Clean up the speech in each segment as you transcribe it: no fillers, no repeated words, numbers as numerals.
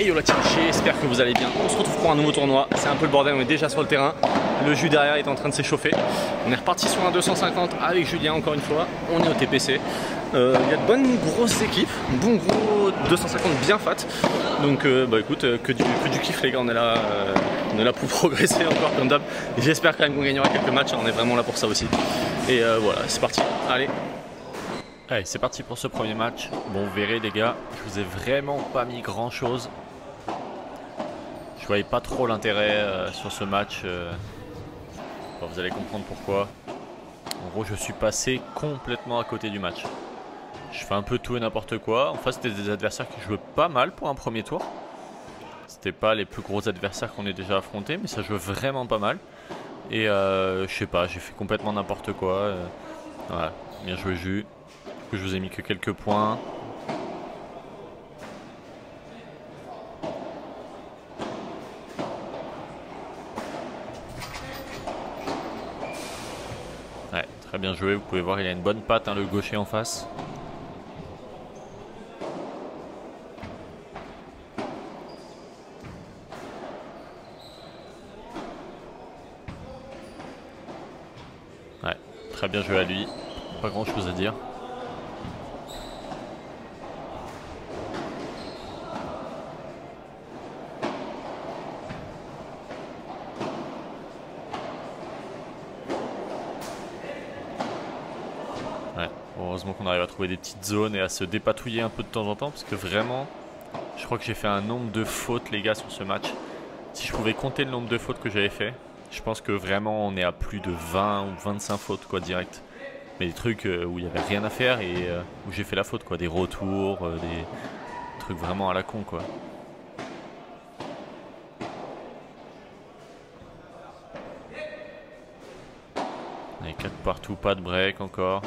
Et yo la team, j'espère que vous allez bien. On se retrouve pour un nouveau tournoi. C'est un peu le bordel, on est déjà sur le terrain. Le jus derrière est en train de s'échauffer. On est reparti sur un 250 avec Julien encore une fois. On est au TPC. Il y a de bonnes grosses équipes, bon gros 250 bien fat. Donc bah écoute, que du kiff les gars, on est là pour progresser encore comme d'hab. J'espère quand même qu'on gagnera quelques matchs, on est vraiment là pour ça aussi. Et voilà, c'est parti, allez. Allez, c'est parti pour ce premier match. Bon, vous verrez les gars, je vous ai vraiment pas mis grand chose. Je voyais pas trop l'intérêt sur ce match. Bon, vous allez comprendre pourquoi. En gros, je suis passé complètement à côté du match. Je fais un peu tout et n'importe quoi. En face, c'était des adversaires qui jouaient pas mal pour un premier tour. C'était pas les plus gros adversaires qu'on ait déjà affrontés, mais ça jouait vraiment pas mal. Et je sais pas, j'ai fait complètement n'importe quoi. Voilà, bien joué Jus. Je vous ai mis que quelques points. Ouais, très bien joué. Vous pouvez voir, il a une bonne patte, hein, le gaucher en face. Ouais, très bien joué à lui. Pas grand chose à dire. Ouais, heureusement qu'on arrive à trouver des petites zones et à se dépatouiller un peu de temps en temps, parce que vraiment, je crois que j'ai fait un nombre de fautes les gars sur ce match. Si je pouvais compter le nombre de fautes que j'avais fait, je pense que vraiment on est à plus de 20 ou 25 fautes quoi direct. Mais des trucs où il n'y avait rien à faire et où j'ai fait la faute quoi, des retours, des trucs vraiment à la con quoi. Allez, 4 partout, pas de break encore.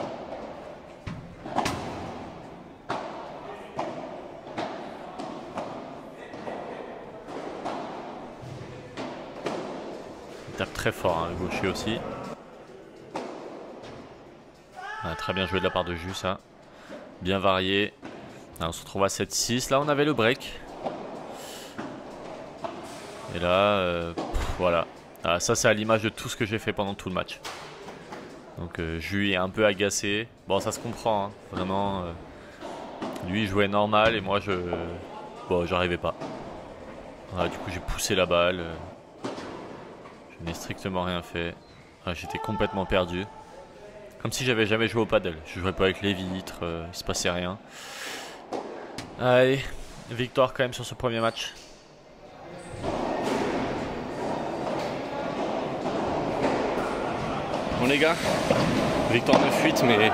Il tape très fort, hein, le gaucher aussi. Ah, très bien joué de la part de Jus, ça. Bien varié. Là, on se retrouve à 7-6. Là, on avait le break. Et là, voilà. Ah, ça, c'est à l'image de tout ce que j'ai fait pendant tout le match. Donc, Jus est un peu agacé. Bon, ça se comprend, hein. Vraiment. Lui, il jouait normal et moi, bon, j'arrivais pas. Voilà, du coup, j'ai poussé la balle. Je n'ai strictement rien fait. Ah, j'étais complètement perdu. Comme si j'avais jamais joué au paddle. Je jouais pas avec les vitres, il se passait rien. Allez, victoire quand même sur ce premier match. Bon les gars, victoire 9-8, mais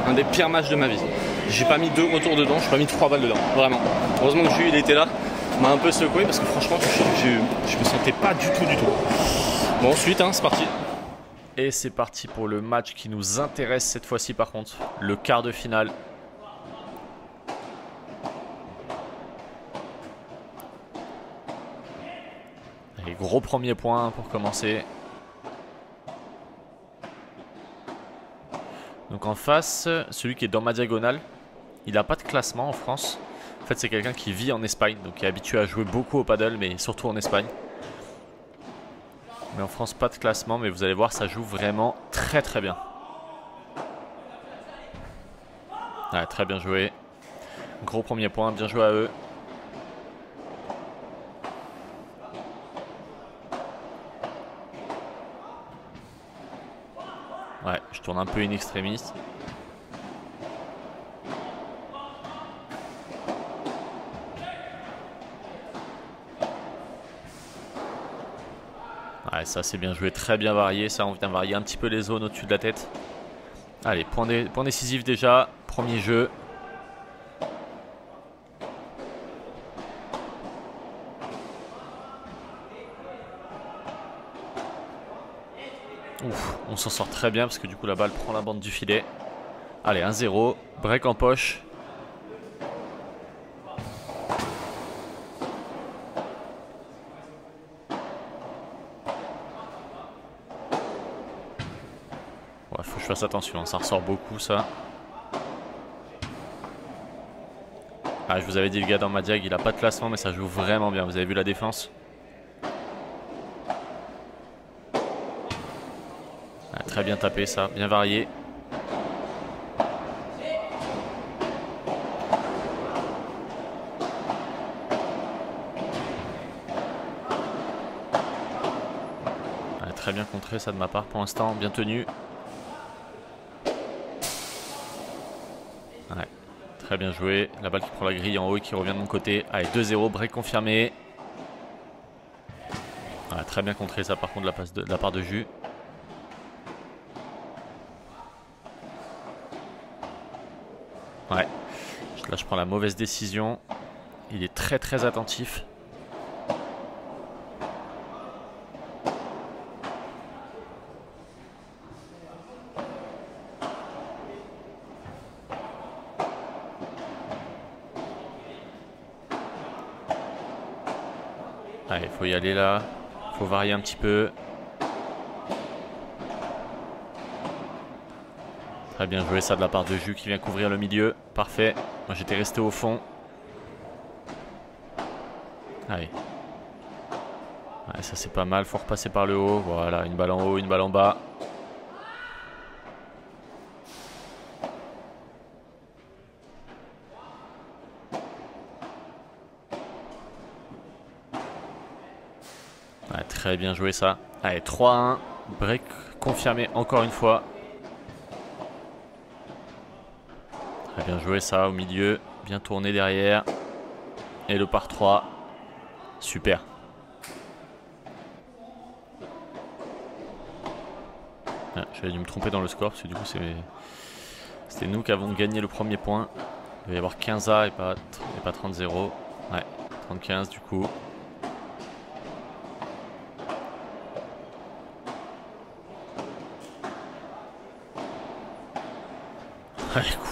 un des pires matchs de ma vie. J'ai pas mis 2 retours dedans, j'ai pas mis 3 balles dedans, vraiment. Heureusement que Jus il était là, m'a un peu secoué parce que franchement je me sentais pas du tout. Bon ensuite, hein, c'est parti. Et c'est parti pour le match qui nous intéresse cette fois-ci par contre. Le quart de finale. Allez, gros premier point pour commencer. Donc en face, celui qui est dans ma diagonale, il n'a pas de classement en France. En fait c'est quelqu'un qui vit en Espagne, donc qui est habitué à jouer beaucoup au paddle, mais surtout en Espagne. Mais en France, pas de classement, mais vous allez voir, ça joue vraiment très très bien. Ouais, très bien joué. Gros premier point, bien joué à eux. Ouais, je tourne un peu in extremis. Ouais, ça c'est bien joué, très bien varié. Ça, on vient varier un petit peu les zones au-dessus de la tête. Allez, point décisif déjà. Premier jeu. Ouf, on s'en sort très bien parce que du coup la balle prend la bande du filet. Allez, 1-0. Break en poche. Ouais, faut que je fasse attention, ça ressort beaucoup ça. Ah, je vous avais dit, le gars dans ma diag, il a pas de classement, mais ça joue vraiment bien. Vous avez vu la défense? Ah, très bien tapé ça, bien varié. Ah, très bien contré ça de ma part pour l'instant, bien tenu. Ouais. Très bien joué. La balle qui prend la grille en haut et qui revient de mon côté. Allez, 2-0, break confirmé. Ouais, très bien contré ça par contre de la part de Jus. Ouais. Là je prends la mauvaise décision. Il est très très attentif. Allez, il faut y aller là. Il faut varier un petit peu. Très bien joué ça de la part de Jus qui vient couvrir le milieu. Parfait. Moi j'étais resté au fond. Allez. Ouais, ça c'est pas mal. Faut repasser par le haut. Voilà, une balle en haut, une balle en bas. Ouais, très bien joué ça. Allez, 3-1. Break confirmé encore une fois. Très bien joué ça au milieu. Bien tourné derrière. Et le par 3. Super. Ah, j'avais dû me tromper dans le score parce que du coup c'était nous qui avons gagné le premier point. Il va y avoir 15-A et pas 30-0. Ouais, 30-15 du coup.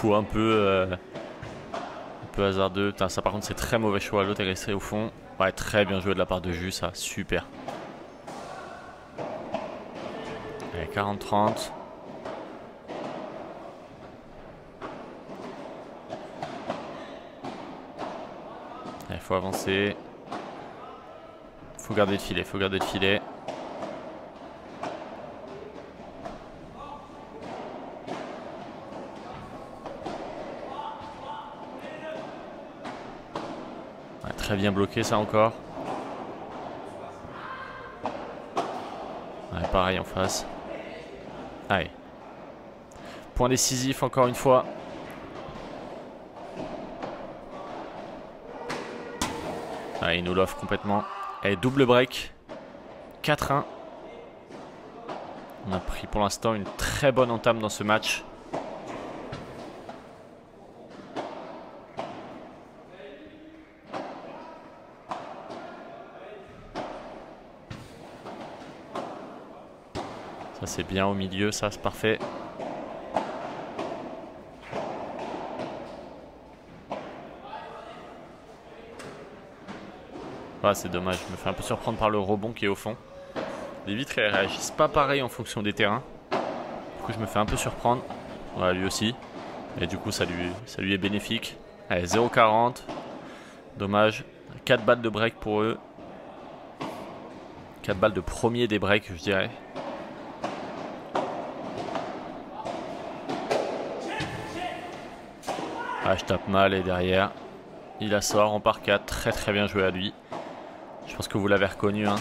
Coup un peu hasardeux. Putain, ça par contre c'est très mauvais choix. L'autre est resté au fond. Ouais, très bien joué de la part de Jus, ça, super. Allez, 40-30. Il faut avancer. Faut garder le filet, faut garder le filet. Ouais, très bien bloqué ça encore. Ouais, pareil en face. Allez. Point décisif encore une fois. Ah, il nous l'offre complètement. Et double break. 4-1. On a pris pour l'instant une très bonne entame dans ce match. Ça c'est bien au milieu, ça c'est parfait. Ah, c'est dommage, je me fais un peu surprendre par le rebond qui est au fond. Les vitres elles réagissent pas pareil en fonction des terrains. Du coup je me fais un peu surprendre. Ouais, lui aussi. Et du coup ça lui est bénéfique. Allez, 0,40. Dommage. 4 balles de break pour eux. 4 balles de premier des breaks je dirais. Ah, je tape mal et derrière il la sort en par 4. Très très bien joué à lui. Je pense que vous l'avez reconnu hein.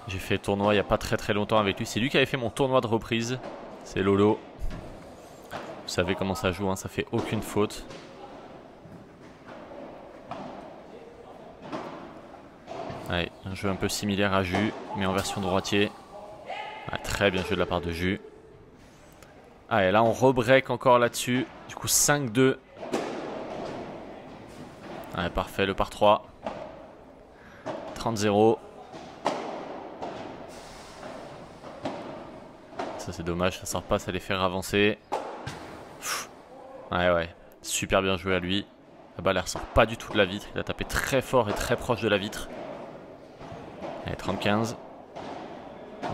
J'ai fait tournoi il n'y a pas très longtemps avec lui. C'est lui qui avait fait mon tournoi de reprise. C'est Lolo. Vous savez comment ça joue hein. Ça fait aucune faute. Allez, un jeu un peu similaire à Jus, mais en version droitier. Ah, très bien joué de la part de Jus. Allez, là on rebreak encore là-dessus. Du coup 5-2. Allez, parfait, le par 3. 30-0. Ça c'est dommage, ça sort pas, ça les fait avancer. Ouais, super bien joué à lui. La balle elle ressort pas du tout de la vitre. Il a tapé très fort et très proche de la vitre. Allez, 30-15.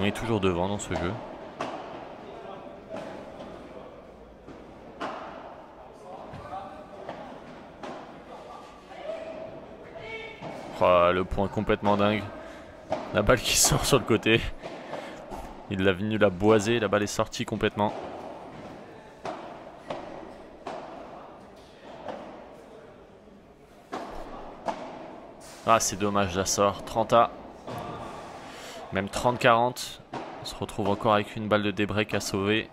On est toujours devant dans ce jeu. Oh, le point complètement dingue. La balle qui sort sur le côté. Il l'a venu la boiser, la balle est sortie complètement. Ah, c'est dommage, la sort. 30-A. Même 30-40. On se retrouve encore avec une balle de débreak à sauver.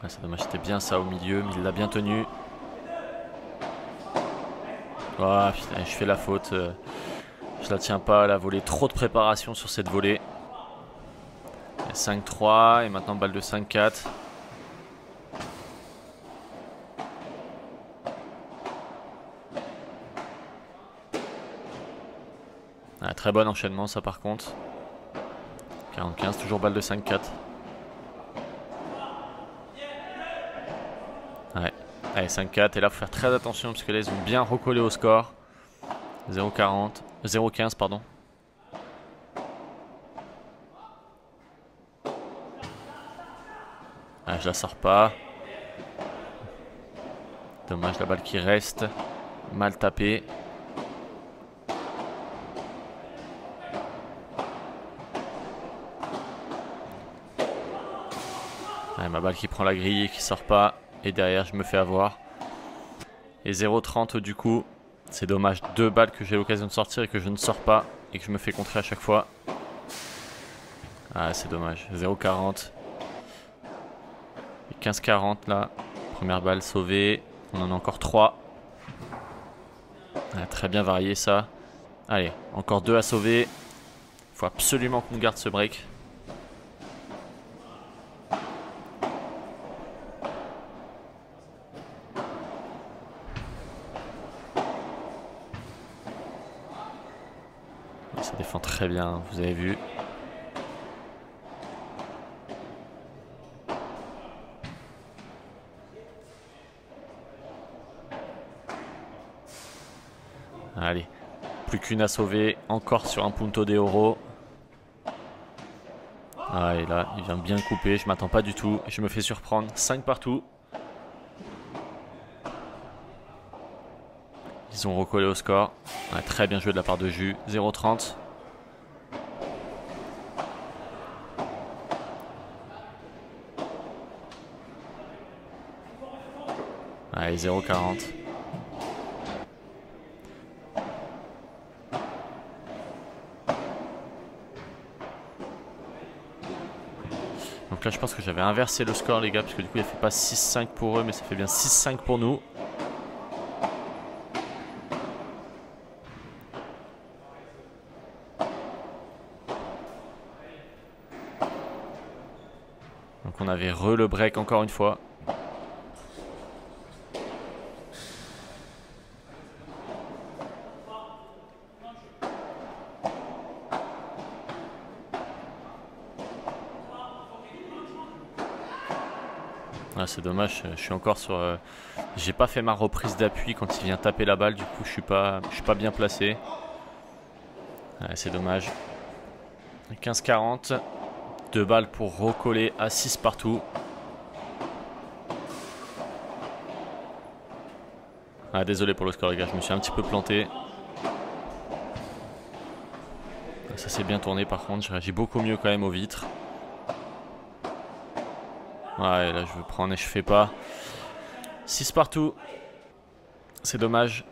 Ah, c'est dommage, c'était bien ça au milieu, mais il l'a bien tenu. Ah, putain, je fais la faute. Je la tiens pas, elle a volé trop de préparation sur cette volée. 5-3 et maintenant balle de 5-4. Ah, très bon enchaînement ça par contre. 40-15, toujours balle de 5-4. Ouais, allez 5-4 et là faut faire très attention parce que là ils ont bien recollé au score. 0-15 pardon. Ah, je la sors pas. Dommage la balle qui reste. Mal tapée. Ouais, ma balle qui prend la grille et qui sort pas. Et derrière je me fais avoir. Et 0-30 du coup. C'est dommage. 2 balles que j'ai l'occasion de sortir et que je ne sors pas. Et que je me fais contrer à chaque fois. Ah c'est dommage. 0-40. 15-40 là. Première balle sauvée. On en a encore 3. Ah, très bien varié ça. Allez, encore 2 à sauver. Il faut absolument qu'on garde ce break. Ça défend très bien, vous avez vu. Allez, plus qu'une à sauver, encore sur un punto de oro. Ah et là, il vient bien couper, je m'attends pas du tout. Je me fais surprendre, 5 partout. Ils ont recollé au score. Ah, très bien joué de la part de Jus, 0-30. Allez, 0-40. Donc là je pense que j'avais inversé le score les gars, parce que du coup il ne fait pas 6-5 pour eux mais ça fait bien 6-5 pour nous. Donc on avait le break encore une fois. Ah, c'est dommage, je suis encore sur... j'ai pas fait ma reprise d'appui quand il vient taper la balle, du coup je suis pas bien placé. Ah, c'est dommage. 15-40. 2 balles pour recoller à 6 partout. Ah, désolé pour le score les gars, je me suis un petit peu planté. Ça s'est bien tourné par contre, je réagis beaucoup mieux quand même aux vitres. Ouais, là je veux prendre et je fais pas. 6 partout. C'est dommage.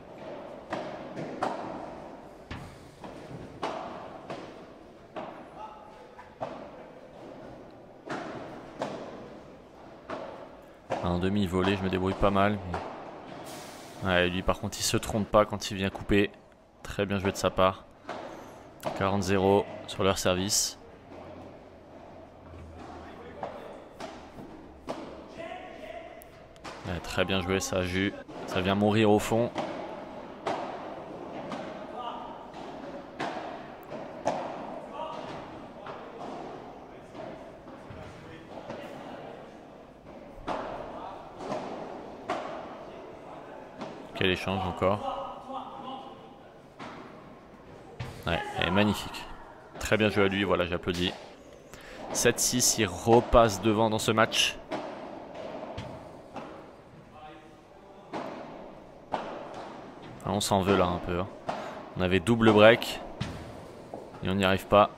En demi-volée, je me débrouille pas mal. Ouais, lui par contre il se trompe pas quand il vient couper. Très bien joué de sa part. 40-0 sur leur service. Ouais, très bien joué ça, Jus. Ça vient mourir au fond. Quel échange encore. Ouais, elle est magnifique. Très bien joué à lui, voilà, j'applaudis. 7-6, il repasse devant dans ce match. On s'en veut là un peu. Hein. On avait double break. Et on n'y arrive pas.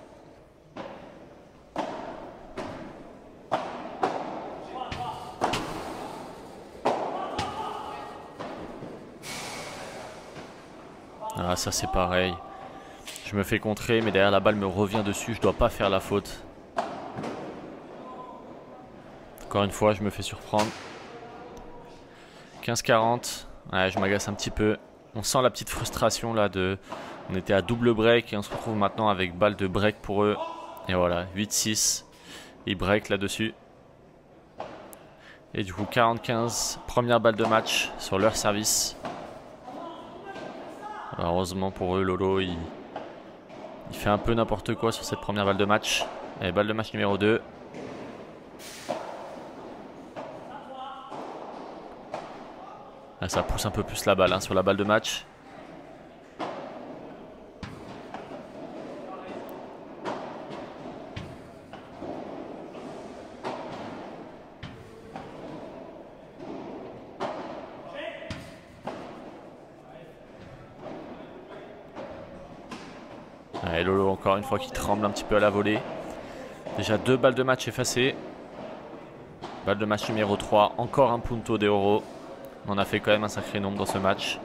Ah ça c'est pareil. Je me fais contrer mais derrière la balle me revient dessus. Je dois pas faire la faute. Encore une fois je me fais surprendre. 15-40. Ouais, je m'agace un petit peu. On sent la petite frustration là de... On était à double break et on se retrouve maintenant avec balle de break pour eux. Et voilà, 8-6. Ils break là-dessus. Et du coup 40-15. Première balle de match sur leur service. Alors, heureusement pour eux, Lolo il fait un peu n'importe quoi sur cette première balle de match. Et balle de match numéro 2. Là, ça pousse un peu plus la balle hein, sur la balle de match. Et Lolo encore une fois qui tremble un petit peu à la volée. Déjà 2 balles de match effacées. Balle de match numéro 3. Encore un punto de oro. On a fait quand même un sacré nombre dans ce match.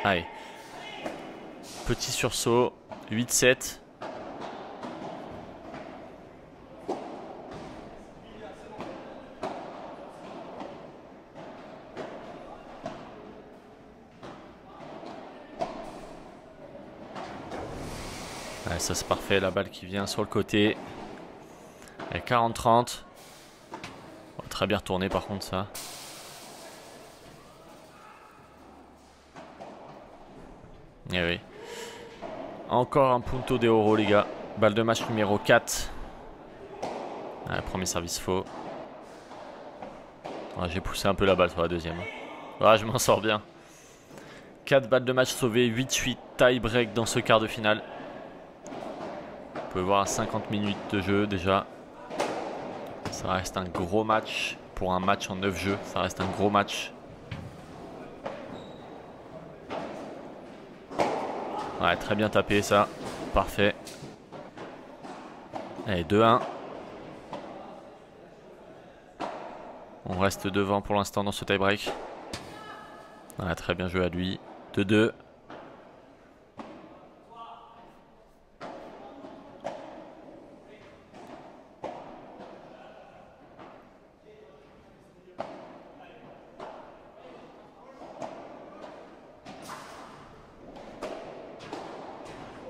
Allez. Petit sursaut. 8-7. Ouais, ça c'est parfait, la balle qui vient sur le côté. 40-30. Oh, très bien retourné par contre ça. Eh oui. Encore un punto de oro les gars. Balle de match numéro 4. Ah, premier service faux. Ah, j'ai poussé un peu la balle sur la deuxième. Ah, je m'en sors bien. 4 balles de match sauvées, 8-8 tie break dans ce quart de finale. Vous pouvez voir à 50 minutes de jeu déjà. Ça reste un gros match. Pour un match en 9 jeux, ça reste un gros match. Ouais, très bien tapé ça. Parfait. Allez, 2-1. On reste devant pour l'instant dans ce tie break. Ouais, très bien joué à lui. 2-2.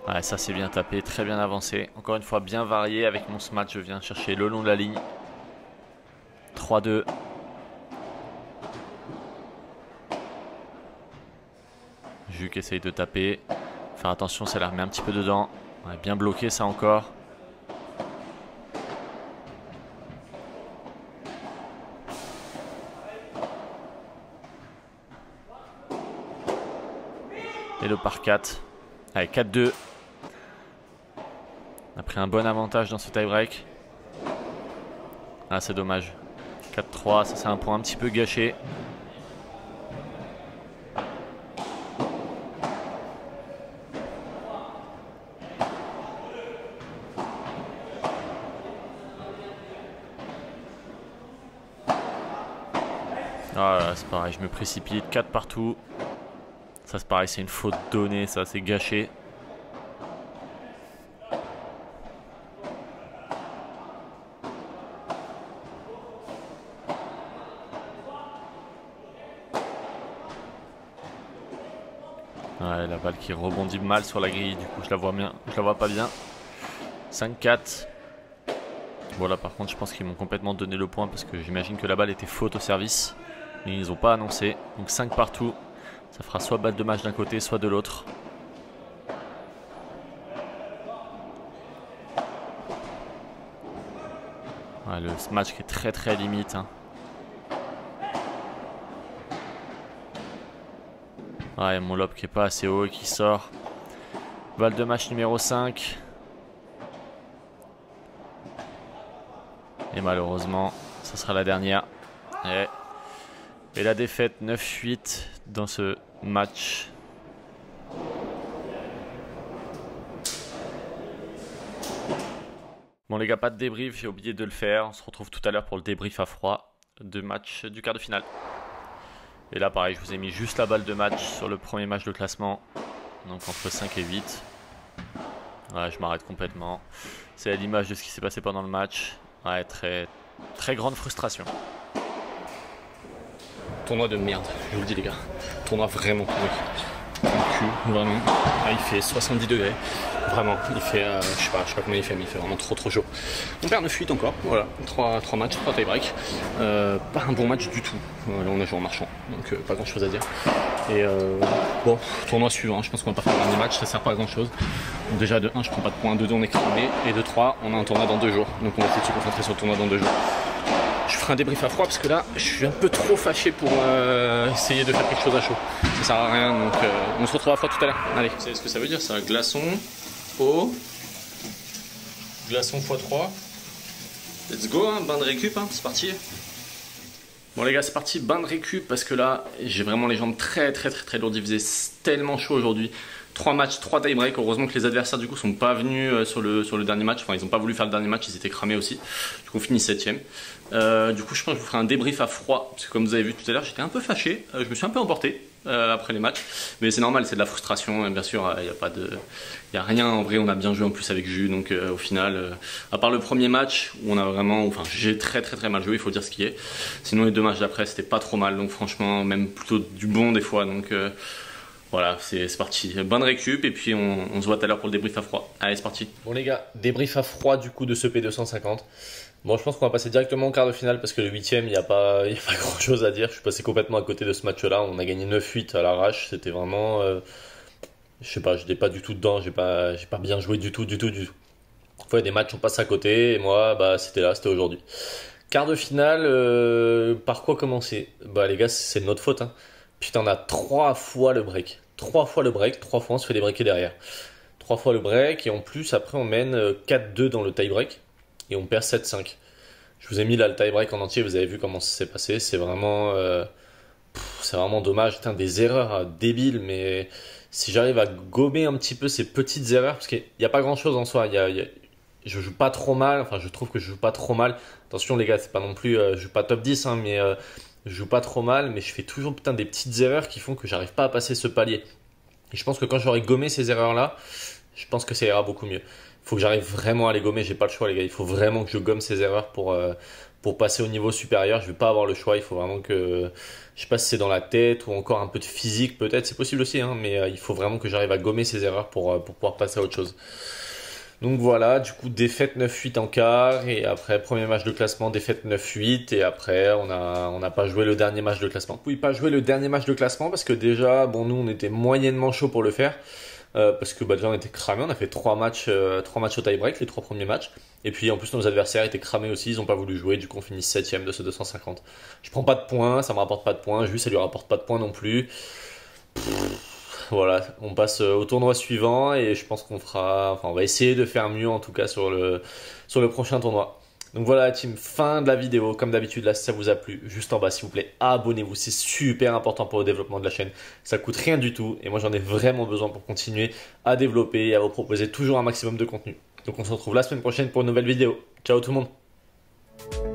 Ouais, ça c'est bien tapé, très bien avancé. Encore une fois, bien varié avec mon smash. Je viens chercher le long de la ligne. 3-2. Juc essaye de taper. Faire attention, ça la remet un petit peu dedans. Ouais, bien bloqué ça encore. Et le par 4. Allez, 4-2. On a pris un bon avantage dans ce tie-break. Ah, c'est dommage. 4-3, ça c'est un point un petit peu gâché. Ah là, c'est pareil, je me précipite. 4 partout. Ça c'est pareil, c'est une faute donnée, ça c'est gâché. Ouais, la balle qui rebondit mal sur la grille, du coup je la vois pas bien. 5-4. Bon là par contre je pense qu'ils m'ont complètement donné le point parce que j'imagine que la balle était faute au service. Mais ils n'ont pas annoncé. Donc 5 partout. Ça fera soit balle de match d'un côté, soit de l'autre. Ouais, le match qui est très très limite. Hein. Ouais, mon lob qui est pas assez haut et qui sort. Balle de match numéro 5. Et malheureusement, ce sera la dernière. Et la défaite 9-8 dans ce match. Bon les gars, pas de débrief, j'ai oublié de le faire. On se retrouve tout à l'heure pour le débrief à froid de match du quart de finale. Et là pareil, je vous ai mis juste la balle de match sur le premier match de classement. Donc entre 5 et 8. Ouais, je m'arrête complètement. C'est à l'image de ce qui s'est passé pendant le match. Ouais, très grande frustration. Tournoi de merde, je vous le dis les gars. Tournoi vraiment pourri. Vraiment. Ah, il fait 70 degrés. Vraiment, il fait, je sais pas combien il fait, mais il fait vraiment trop chaud. On perd 9-8 encore, voilà, 3 matchs, 3 tie-break. Pas un bon match du tout. Là on a joué en marchand, donc pas grand chose à dire. Et bon, tournoi suivant, je pense qu'on va pas faire le dernier match, ça sert pas à grand chose. Donc déjà de 1 je prends pas de points, de 2 on est cramé, et de 3 on a un tournoi dans 2 jours. Donc on va essayer de se concentrer sur le tournoi dans 2 jours. Je ferai un débrief à froid parce que là je suis un peu trop fâché pour essayer de faire quelque chose à chaud. Ça sert à rien, donc on se retrouve à froid tout à l'heure. Allez, vous savez ce que ça veut dire ça? Glaçon, eau, glaçon x3. Let's go, hein, bain de récup, hein, c'est parti. Bon les gars, c'est parti, bain de récup parce que là j'ai vraiment les jambes très lourdes. Il faisait tellement chaud aujourd'hui. 3 matchs, 3 tie-break. Heureusement que les adversaires du coup sont pas venus sur le dernier match. Enfin, ils ont pas voulu faire le dernier match, ils étaient cramés aussi. Du coup, on finit 7ème. Du coup, je pense que je vous ferai un débrief à froid. Parce que comme vous avez vu tout à l'heure, j'étais un peu fâché. Je me suis un peu emporté après les matchs. Mais c'est normal, c'est de la frustration. Bien sûr, il y a rien. En vrai, on a bien joué en plus avec Jus. Donc au final, à part le premier match où on a vraiment. Enfin, j'ai très mal joué, il faut dire ce qui est. Sinon, les 2 matchs d'après, c'était pas trop mal. Donc franchement, même plutôt du bon des fois. Donc. Voilà, c'est parti. Bonne récup et puis on se voit tout à l'heure pour le débrief à froid. Allez, c'est parti. Bon les gars, débrief à froid du coup de ce P250. Bon, je pense qu'on va passer directement au quart de finale parce que le 8ème, il n'y a pas grand chose à dire. Je suis passé complètement à côté de ce match-là. On a gagné 9-8 à l'arrache. C'était vraiment... je sais pas, j'étais pas du tout dedans. J'ai pas bien joué du tout. Des fois, il y a des matchs, on passe à côté et moi, bah, c'était aujourd'hui. Quart de finale, par quoi commencer? Bah les gars, c'est de notre faute, hein. Putain, on a 3 fois le break. 3 fois on se fait débreaker derrière. 3 fois le break et en plus après on mène 4-2 dans le tie-break et on perd 7-5. Je vous ai mis là le tie-break en entier, vous avez vu comment ça s'est passé. C'est vraiment dommage. Putain, des erreurs débiles, mais si j'arrive à gommer un petit peu ces petites erreurs, parce qu'il n'y a pas grand chose en soi. Je joue pas trop mal, enfin je trouve que je joue pas trop mal. Attention les gars, c'est pas non plus, je joue pas top 10, hein, mais... je joue pas trop mal, mais je fais toujours des petites erreurs qui font que j'arrive pas à passer ce palier. Et je pense que quand j'aurai gommé ces erreurs-là, je pense que ça ira beaucoup mieux. Il faut que j'arrive vraiment à les gommer, j'ai pas le choix les gars. Il faut vraiment que je gomme ces erreurs pour passer au niveau supérieur. Je vais pas avoir le choix, il faut vraiment que... Je sais pas si c'est dans la tête ou encore un peu de physique peut-être, c'est possible aussi, hein, mais il faut vraiment que j'arrive à gommer ces erreurs pour pouvoir passer à autre chose. Donc voilà, du coup défaite 9-8 en quart et après premier match de classement défaite 9-8 et après on n'a pas joué le dernier match de classement. Oui, pas joué le dernier match de classement parce que déjà bon nous on était moyennement chaud pour le faire parce que déjà on était cramés, on a fait 3 matchs au tie-break, les 3 premiers matchs et puis en plus nos adversaires étaient cramés aussi, ils n'ont pas voulu jouer, du coup on finit 7ème de ce 250. Je prends pas de points, ça me rapporte pas de points, juste ça lui rapporte pas de points non plus. Voilà, on passe au tournoi suivant et je pense qu'on on va essayer de faire mieux en tout cas sur le prochain tournoi. Donc voilà la team, fin de la vidéo. Comme d'habitude là, si ça vous a plu, juste en bas s'il vous plaît, abonnez-vous, c'est super important pour le développement de la chaîne. Ça coûte rien du tout et moi j'en ai vraiment besoin pour continuer à développer et à vous proposer toujours un maximum de contenu. Donc on se retrouve la semaine prochaine pour une nouvelle vidéo. Ciao tout le monde.